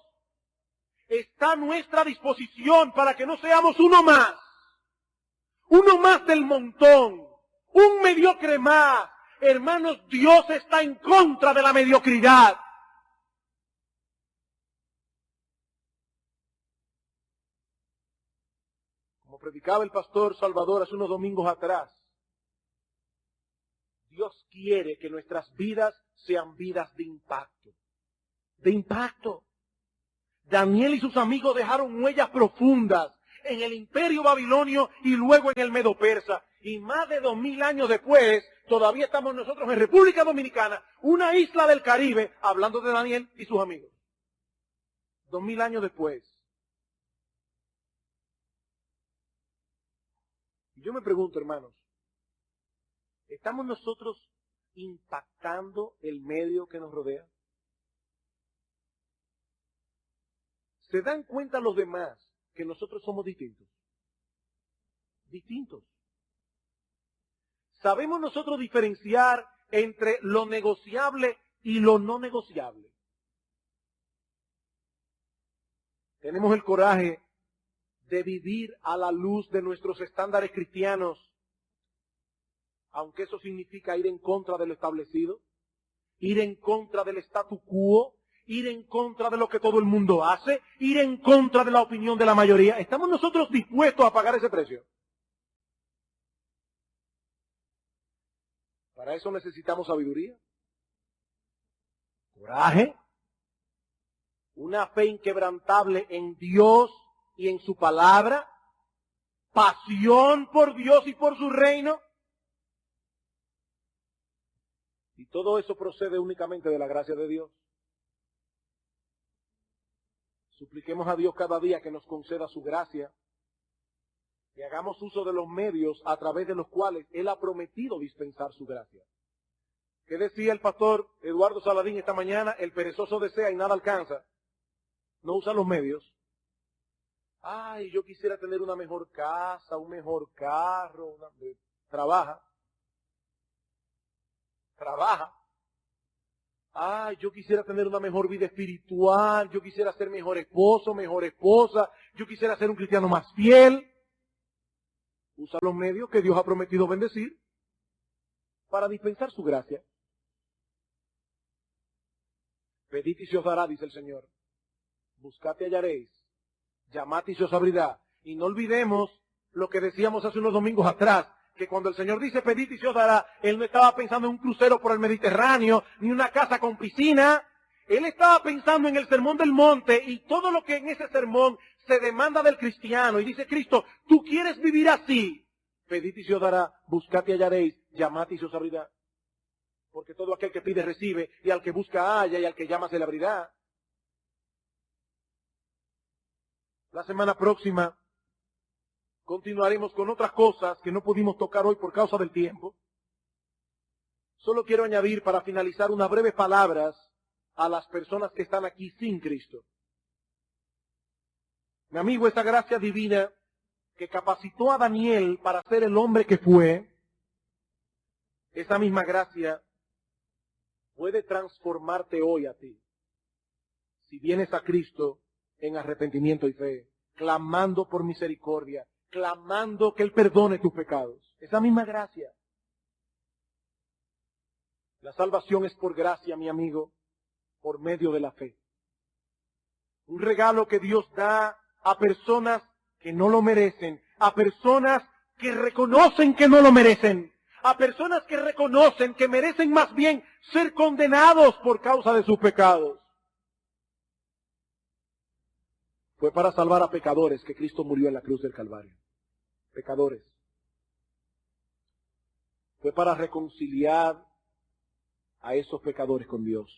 S1: está a nuestra disposición para que no seamos uno más. Uno más del montón. Un mediocre más. Hermanos, Dios está en contra de la mediocridad. Como predicaba el pastor Salvador hace unos domingos atrás, Dios quiere que nuestras vidas sean vidas de impacto. De impacto. Daniel y sus amigos dejaron huellas profundas en el imperio babilonio y luego en el medo persa. Y más de 2000 años después, todavía estamos nosotros en República Dominicana, una isla del Caribe, hablando de Daniel y sus amigos. 2000 años después. Y yo me pregunto, hermanos, ¿estamos nosotros impactando el medio que nos rodea? ¿Se dan cuenta los demás que nosotros somos distintos? Distintos. ¿Sabemos nosotros diferenciar entre lo negociable y lo no negociable? Tenemos el coraje de vivir a la luz de nuestros estándares cristianos, aunque eso significa ir en contra de lo establecido, ir en contra del statu quo, ir en contra de lo que todo el mundo hace, ir en contra de la opinión de la mayoría. ¿Estamos nosotros dispuestos a pagar ese precio? Para eso necesitamos sabiduría, coraje, una fe inquebrantable en Dios y en su palabra, pasión por Dios y por su reino. Y todo eso procede únicamente de la gracia de Dios. Supliquemos a Dios cada día que nos conceda su gracia y hagamos uso de los medios a través de los cuales Él ha prometido dispensar su gracia. ¿Qué decía el pastor Eduardo Saladín esta mañana? El perezoso desea y nada alcanza. No usa los medios. Ay, yo quisiera tener una mejor casa, un mejor carro. Trabaja. Ay, yo quisiera tener una mejor vida espiritual, yo quisiera ser mejor esposo, mejor esposa, yo quisiera ser un cristiano más fiel. Usa los medios que Dios ha prometido bendecir para dispensar su gracia. Pedid y se os dará, dice el Señor. Buscad y hallaréis. Llamad y se os abrirá. Y no olvidemos lo que decíamos hace unos domingos atrás, que cuando el Señor dice pedid y se os dará, Él no estaba pensando en un crucero por el Mediterráneo, ni una casa con piscina. Él estaba pensando en el sermón del monte y todo lo que en ese sermón se demanda del cristiano. Y dice Cristo, tú quieres vivir así. Pedid y se os dará, buscad y hallaréis, llamad y se os abrirá. Porque todo aquel que pide recibe, y al que busca halla, y al que llama se le abrirá. La semana próxima continuaremos con otras cosas que no pudimos tocar hoy por causa del tiempo. Solo quiero añadir para finalizar unas breves palabras a las personas que están aquí sin Cristo. Mi amigo, esa gracia divina que capacitó a Daniel para ser el hombre que fue, esa misma gracia puede transformarte hoy a ti. Si vienes a Cristo en arrepentimiento y fe, clamando por misericordia, clamando que Él perdone tus pecados. Esa misma gracia. La salvación es por gracia, mi amigo, por medio de la fe. Un regalo que Dios da a personas que no lo merecen, a personas que reconocen que no lo merecen, a personas que reconocen que merecen más bien ser condenados por causa de sus pecados. Fue para salvar a pecadores que Cristo murió en la cruz del Calvario. Pecadores. Fue para reconciliar a esos pecadores con Dios.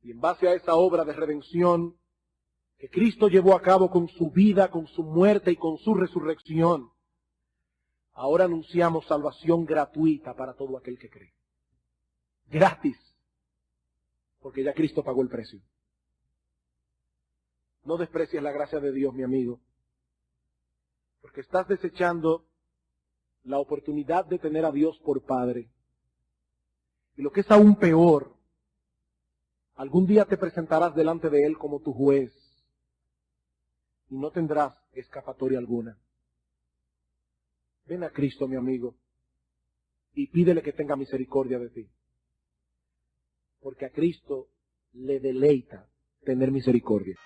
S1: Y en base a esa obra de redención que Cristo llevó a cabo con su vida, con su muerte y con su resurrección, ahora anunciamos salvación gratuita para todo aquel que cree. Gratis. Porque ya Cristo pagó el precio. No desprecies la gracia de Dios, mi amigo, porque estás desechando la oportunidad de tener a Dios por Padre. Y lo que es aún peor, algún día te presentarás delante de Él como tu juez y no tendrás escapatoria alguna. Ven a Cristo, mi amigo, y pídele que tenga misericordia de ti, porque a Cristo le deleita tener misericordia.